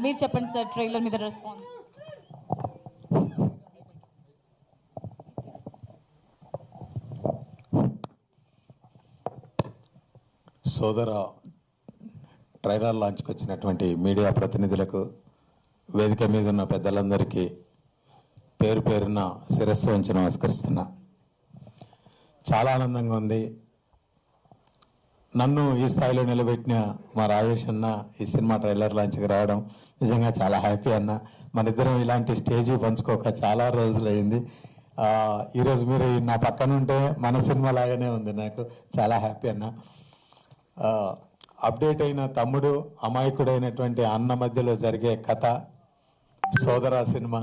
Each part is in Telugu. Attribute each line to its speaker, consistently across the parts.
Speaker 1: మీరు చెప్పండి సార్ ట్రైలర్ మీద రెస్పాన్స్.
Speaker 2: సోదర ట్రైలర్ లాంచ్కి వచ్చినటువంటి మీడియా ప్రతినిధులకు, వేదిక మీద ఉన్న పెద్దలందరికీ పేరు పేరున శిరస్సు వంచి నమస్కరిస్తున్నా. చాలా ఆనందంగా ఉంది. నన్ను ఈ స్థాయిలో నిలబెట్టిన మా రాజేష్ అన్న ఈ సినిమా ట్రైలర్ లాంచ్కి రావడం నిజంగా చాలా హ్యాపీ అన్న. మన ఇద్దరం ఇలాంటి స్టేజీ పంచుకోక చాలా రోజులైంది. ఈరోజు మీరు నా పక్కన ఉంటే మన సినిమా లాగానే ఉంది. నాకు చాలా హ్యాపీ అన్న. అప్డేట్ అయిన తమ్ముడు, అమాయకుడైనటువంటి అన్న మధ్యలో జరిగే కథ సోదర సినిమా.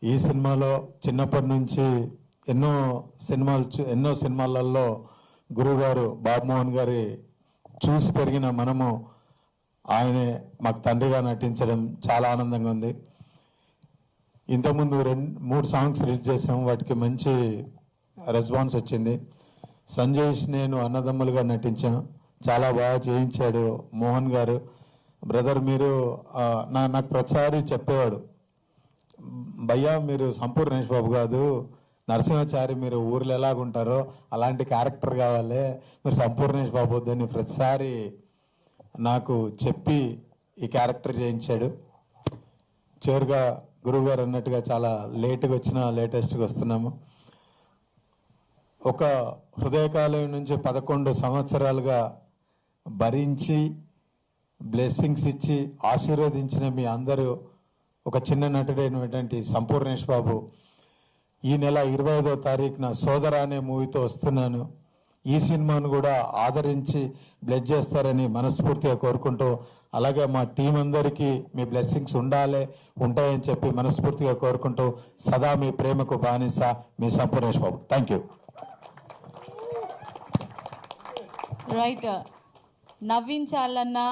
Speaker 2: ఈ సినిమాలో చిన్నప్పటి నుంచి ఎన్నో సినిమాలలో గురువుగారు బాబుమోహన్ గారి చూసి పెరిగిన మనము ఆయనే మాకు తండ్రిగా నటించడం చాలా ఆనందంగా ఉంది. ఇంతకుముందు 2-3 సాంగ్స్ రిలీజ్ చేసాం, వాటికి మంచి రెస్పాన్స్ వచ్చింది. సంజయ్ నేను అన్నదమ్ములుగా నటించాం, చాలా బాగా చేయించాడు మోహన్ గారు. బ్రదర్ మీరు నాకు ప్రతిసారి చెప్పేవాడు, భయ్యా మీరు సంపూర్ణేష్ బాబు కాదు, నరసింహాచారి మీరు ఊర్లో ఎలాగుంటారో అలాంటి క్యారెక్టర్ కావాలి, మీరు సంపూర్ణేష్ బాబు వద్దని ప్రతిసారి నాకు చెప్పి ఈ క్యారెక్టర్ చేయించాడు. చివరిగా గురువుగారు అన్నట్టుగా చాలా లేటుగా వచ్చినా లేటెస్ట్గా వస్తున్నాము. ఒక హృదయకాలయం నుంచి 11 సంవత్సరాలుగా భరించి బ్లెస్సింగ్స్ ఇచ్చి ఆశీర్వదించిన మీ అందరూ ఒక చిన్న నటుడైనటువంటి సంపూర్ణేష్ బాబు ఈ నెల 25వ తారీఖున సోదర అనే మూవీతో వస్తున్నాను. ఈ సినిమాను కూడా ఆదరించి బ్లెస్ చేస్తారని మనస్ఫూర్తిగా కోరుకుంటూ, అలాగే మా టీం అందరికీ మీ బ్లెస్సింగ్స్ ఉంటాయని చెప్పి మనస్ఫూర్తిగా కోరుకుంటూ, సదా మీ ప్రేమకు బానిస మీ Sampoornesh Babu. Thank you.
Speaker 1: Right, నవ్వించాలన్నా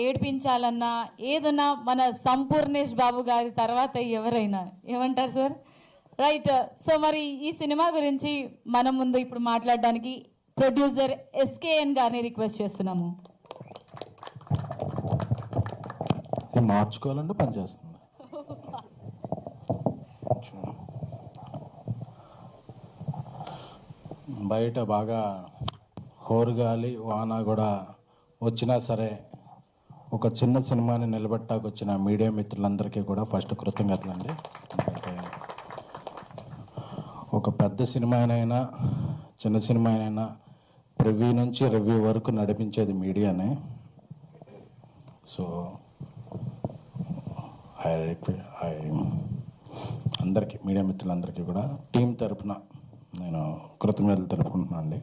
Speaker 1: ఏడిపించాలన్నా ఏదన్నా మన సంపూర్ణేష్ బాబు గారి తర్వాత ఎవరైనా ఏమంటారు సార్? రైట్. సో మరి ఈ సినిమా గురించి మనం ముందు ఇప్పుడు మాట్లాడడానికి ప్రొడ్యూసర్ ఎస్కేఎన్ గారిని రిక్వెస్ట్ చేస్తున్నాము.
Speaker 3: మార్చుకోవాలంటే పనిచేస్తుంది. బయట బాగా హోరుగాలి వాన కూడా వచ్చినా సరే ఒక చిన్న సినిమాని నిలబెట్టాకు వచ్చిన మీడియా మిత్రులందరికీ కూడా ఫస్ట్ కృతజ్ఞతలండి. ఒక పెద్ద సినిమానైనా చిన్న సినిమానైనా ప్రివ్యూ నుంచి రివ్యూ వరకు నడిపించేది మీడియానే. సో అందరికీ మీడియా మిత్రులందరికీ కూడా టీం తరఫున నేను కృతజ్ఞతలు తెలుపుకుంటున్నాను అండి.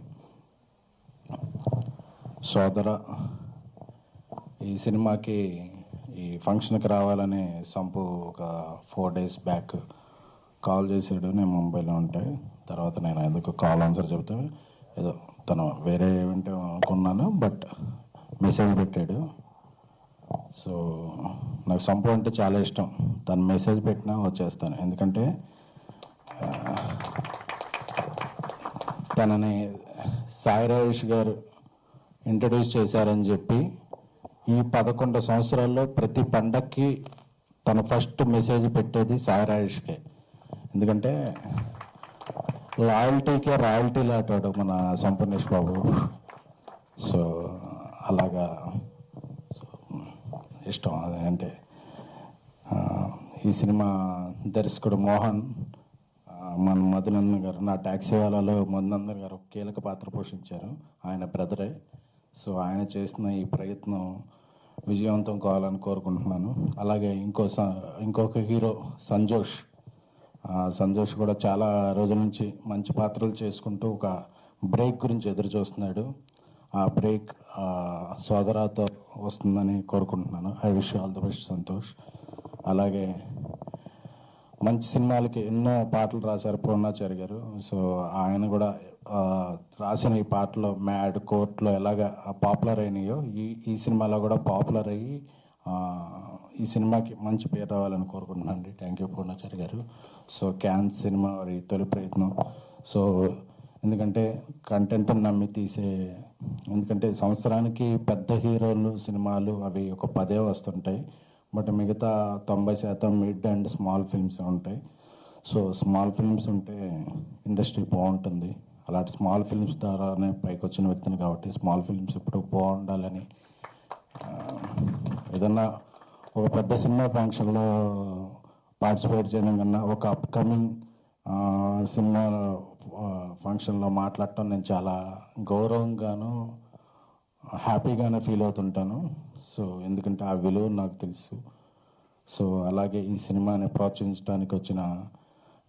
Speaker 3: సోదర ఈ సినిమాకి ఈ ఫంక్షన్కి రావాలని సంపు ఒక 4 days బ్యాక్ కాల్ చేసాడు. నేను ముంబైలో ఉంటే తర్వాత నేను ఎందుకు కాల్ ఆన్సర్ చెబితే ఏదో తను వేరే ఈవెంట్ అనుకున్నాను, బట్ మెసేజ్ పెట్టాడు. సో నాకు సంపు అంటే చాలా ఇష్టం. తను మెసేజ్ పెట్టినా వచ్చేస్తాను, ఎందుకంటే తనని సాయి రాజేష్ గారు ఇంట్రడ్యూస్ చేశారని చెప్పి ఈ 11 సంవత్సరాల్లో ప్రతి పండక్కి తను ఫస్ట్ మెసేజ్ పెట్టేది సాయి రాజేష్కే. ఎందుకంటే లాయల్టీకే రాయల్టీ లాంటాడు మన సంపూర్ణేష్ బాబు. సో అలాగా ఇష్టం. అదంటే ఈ సినిమా దర్శకుడు మోహన్, మన మధునందన్ గారు, నా ట్యాక్సీ వాళ్ళలో మధునందన్ గారు కీలక పాత్ర పోషించారు. ఆయన బ్రదరే. సో ఆయన చేసిన ఈ ప్రయత్నం విజయవంతం కావాలని కోరుకుంటున్నాను. అలాగే ఇంకొక హీరో సంజోష్ కూడా చాలా రోజుల నుంచి మంచి పాత్రలు చేసుకుంటూ ఒక బ్రేక్ గురించి ఎదురు చూస్తున్నాడు. ఆ బ్రేక్ సోదరాతో వస్తుందని కోరుకుంటున్నాను. I wish all the best Santosh. అలాగే మంచి సినిమాలకి ఎన్నో పాటలు రాశారు పూర్ణాచారి గారు. సో ఆయన కూడా రాసిన ఈ పాటలో మ్యాడ్, కోర్ట్లో ఎలాగ పాపులర్ అయినాయో ఈ సినిమాలో కూడా పాపులర్ అయ్యి ఈ సినిమాకి మంచి పేరు రావాలని కోరుకుంటున్నాను అండి. థ్యాంక్ యూ పూర్ణాచారి గారు. సో క్యాన్స్ సినిమా వారి తొలి ప్రయత్నం. సో ఎందుకంటే కంటెంట్ నమ్మి ఎందుకంటే సంవత్సరానికి పెద్ద హీరోలు సినిమాలు అవి ఒక 10 వస్తుంటాయి. బట్ మిగతా 90% మిడ్ అండ్ స్మాల్ ఫిల్మ్స్ ఉంటాయి. సో స్మాల్ ఫిల్మ్స్ ఉంటే ఇండస్ట్రీ బాగుంటుంది. అలాంటి స్మాల్ ఫిల్మ్స్ ద్వారానే పైకి వచ్చిన వ్యక్తిని కాబట్టి స్మాల్ ఫిల్మ్స్ ఇప్పుడు బాగుండాలని ఏదన్నా ఒక పెద్ద సినిమా ఫంక్షన్లో పార్టిసిపేట్ చేయడం కన్నా ఒక అప్కమింగ్ సినిమా ఫంక్షన్లో మాట్లాడటం నేను చాలా గౌరవంగాను హ్యాపీగానే ఫీల్ అవుతుంటాను. సో ఎందుకంటే ఆ విలువ నాకు తెలుసు. సో అలాగే ఈ సినిమాని ప్రోత్సహించడానికి వచ్చిన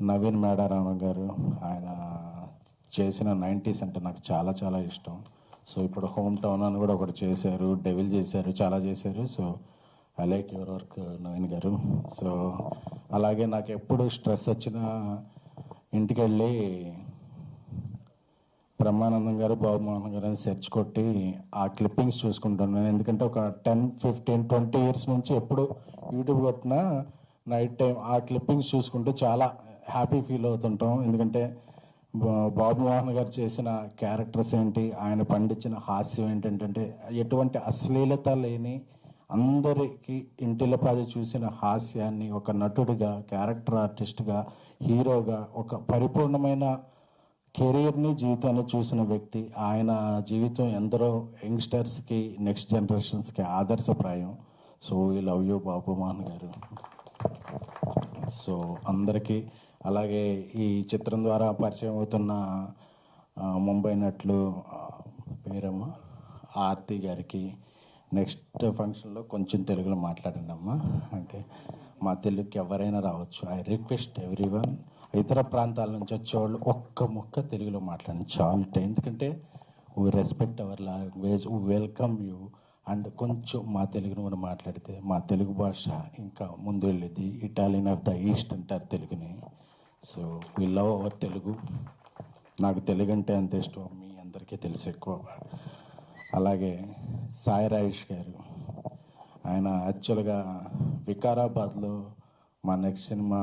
Speaker 3: నవీన్ మేడారామ గారు, ఆయన చేసిన 90s అంటే నాకు చాలా చాలా ఇష్టం. సో ఇప్పుడు హోమ్ టౌన్ అని కూడా ఒకటి చేశారు, డెవిల్ చేశారు, చాలా చేశారు. So I like your work Naveen గారు. సో అలాగే నాకు ఎప్పుడు స్ట్రెస్ వచ్చినా ఇంటికి వెళ్ళి బ్రహ్మానందం గారు, బాబు మోహన్ గారు అని సెర్చ్ కొట్టి ఆ క్లిప్పింగ్స్ చూసుకుంటాను. ఎందుకంటే ఒక 10, 15, 20 ఇయర్స్ నుంచి ఎప్పుడు యూట్యూబ్ కొట్టినా నైట్ టైం ఆ క్లిప్పింగ్స్ చూసుకుంటూ చాలా హ్యాపీ ఫీల్ అవుతుంటాం. ఎందుకంటే బాబు మోహన్ గారు చేసిన క్యారెక్టర్స్ ఏంటి, ఆయన పండించిన హాస్యం ఏంటంటే ఎటువంటి అశ్లీలత లేని అందరికీ ఇంటిలపాది చూసిన హాస్యాన్ని ఒక నటుడిగా, క్యారెక్టర్ ఆర్టిస్ట్గా, హీరోగా ఒక పరిపూర్ణమైన కెరీర్ని, జీవితాన్ని చూసిన వ్యక్తి. ఆయన జీవితం ఎందరో యంగ్స్టర్స్కి, నెక్స్ట్ జనరేషన్స్కి ఆదర్శప్రాయం. సో ఈ లవ్ యూ బాబు మోహన్ గారు. సో అందరికీ, అలాగే ఈ చిత్రం ద్వారా పరిచయం అవుతున్న ముంబై నటులు పేరమ్మ ఆర్తి గారికి, నెక్స్ట్ ఫంక్షన్లో కొంచెం తెలుగులో మాట్లాడండి అమ్మా. అంటే మా తెలుగుకి ఎవరైనా రావచ్చు. ఐ రిక్వెస్ట్ ఎవ్రీవన్, ఇతర ప్రాంతాల నుంచి వచ్చేవాళ్ళు ఒక్క ముక్క తెలుగులో మాట్లాడండి చాలు. ఎందుకంటే we respect hour language, we welcome you. And కొంచెం మా తెలుగును కూడా మాట్లాడితే మా తెలుగు భాష ఇంకా ముందు వెళ్ళేది. ఇటాలియన్ ఆఫ్ ద ఈస్ట్ అంటారు తెలుగుని. So we love our Telugu. నాకు తెలుగు అంటే అంత ఇష్టం, మీ అందరికీ తెలుసు ఎక్కువ. అలాగే సాయి రాజేష్ గారు, ఆయన యాక్చువల్గా వికారాబాద్లో మా నెక్స్ట్ సినిమా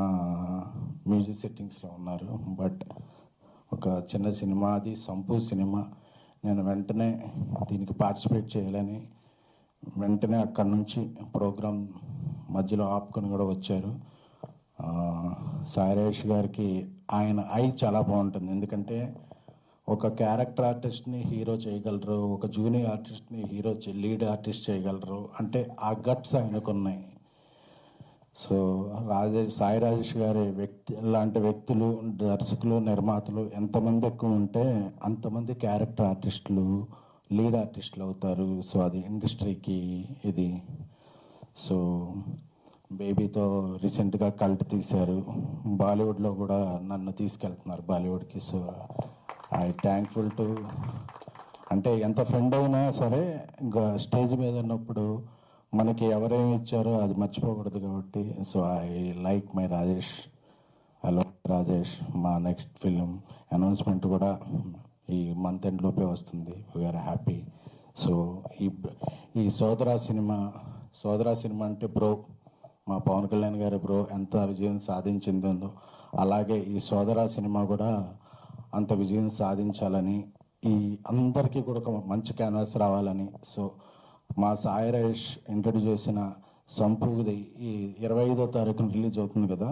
Speaker 3: మ్యూజిక్ సెట్టింగ్స్లో ఉన్నారు. బట్ ఒక చిన్న సినిమా, అది సంపూ సినిమా. నేను వెంటనే దీనికి పార్టిసిపేట్ చేయాలని వెంటనే అక్కడి నుంచి ప్రోగ్రాం మధ్యలో ఆపుకొని కూడా వచ్చారు. సాయి రాజేష్ గారికి ఆయన ఐ చాలా బాగుంటుంది. ఎందుకంటే ఒక క్యారెక్టర్ ఆర్టిస్ట్ని హీరో చేయగలరు, ఒక జూనియర్ ఆర్టిస్ట్ని హీరో లీడ్ ఆర్టిస్ట్ చేయగలరు. అంటే ఆ గట్స్ ఆయనకు ఉన్నాయి. సో సాయి రాజేష్ గారి లాంటి వ్యక్తులు, దర్శకులు, నిర్మాతలు ఎంతమంది ఎక్కువ ఉంటే అంతమంది క్యారెక్టర్ ఆర్టిస్టులు, లీడ్ ఆర్టిస్టులు అవుతారు. సో అది ఇండస్ట్రీకి ఇది. సో బేబీతో రీసెంట్గా కల్ట్ తీశారు. బాలీవుడ్లో కూడా నన్ను తీసుకెళ్తున్నారు బాలీవుడ్కి. సో ఐ థ్యాంక్ఫుల్ టు, అంటే ఎంత ఫ్రెండ్ అయినా సరే ఇంకా స్టేజ్ మీద ఉన్నప్పుడు మనకి ఎవరేమి ఇచ్చారో అది మర్చిపోకూడదు కాబట్టి. So I like my Rajesh. Hello Rajesh, మా నెక్స్ట్ ఫిలిం అనౌన్స్మెంట్ కూడా ఈ మంత్ ఎండ్ లోపే వస్తుంది. We are happy. సో ఈ సోదరా సినిమా అంటే బ్రో, మా పవన్ కళ్యాణ్ గారి బ్రో ఎంత విజయం సాధించిందో అలాగే ఈ సోదరా సినిమా కూడా అంత విజయం సాధించాలని, ఈ అందరికీ కూడా ఒక మంచి క్యాన్వాస్ రావాలని. సో మా సాయి రాజేష్ ఇంట్రడ్యూస్ చేసిన సంపూది ఈ 25వ తారీఖున రిలీజ్ అవుతుంది కదా.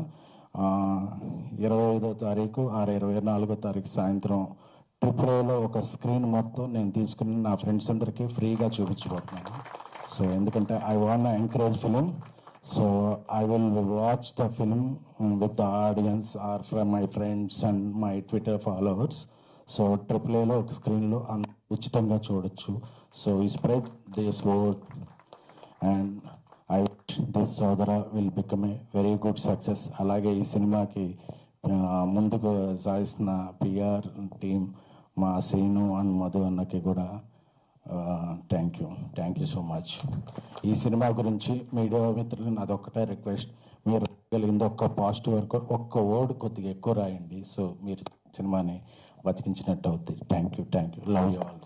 Speaker 3: 25వ తారీఖు 24వ తారీఖు సాయంత్రం ట్రిపుల్లో ఒక స్క్రీన్ మొత్తం నేను తీసుకుని నా ఫ్రెండ్స్ అందరికీ ఫ్రీగా చూపించబోతున్నాను. సో ఎందుకంటే I want encourage film. So I will watch the film with the audience or from my friends and my Twitter followers. So ట్రిపుల్లో ఒక స్క్రీన్లో ఉచితంగా చూడొచ్చు. సో ఈ spread this word and I wish this Sodara will become a very good success. అలాగే ఈ సినిమాకి ముందుకు సాగిస్తున్న పిఆర్ టీమ్, మా శ్రీను అండ్ మధు అన్నకి కూడా థ్యాంక్ యూ సో మచ్. ఈ సినిమా గురించి మీడియా మిత్రులు నాదొక్కటే రిక్వెస్ట్, మీరు కలిగింది ఒక్క పాజిటివ్ వర్క్, ఒక్క వర్డ్ కొద్దిగా ఎక్కువ రాయండి. సో మీరు సినిమాని బతికించినట్టు అవుతుంది. Thank you. Love you all.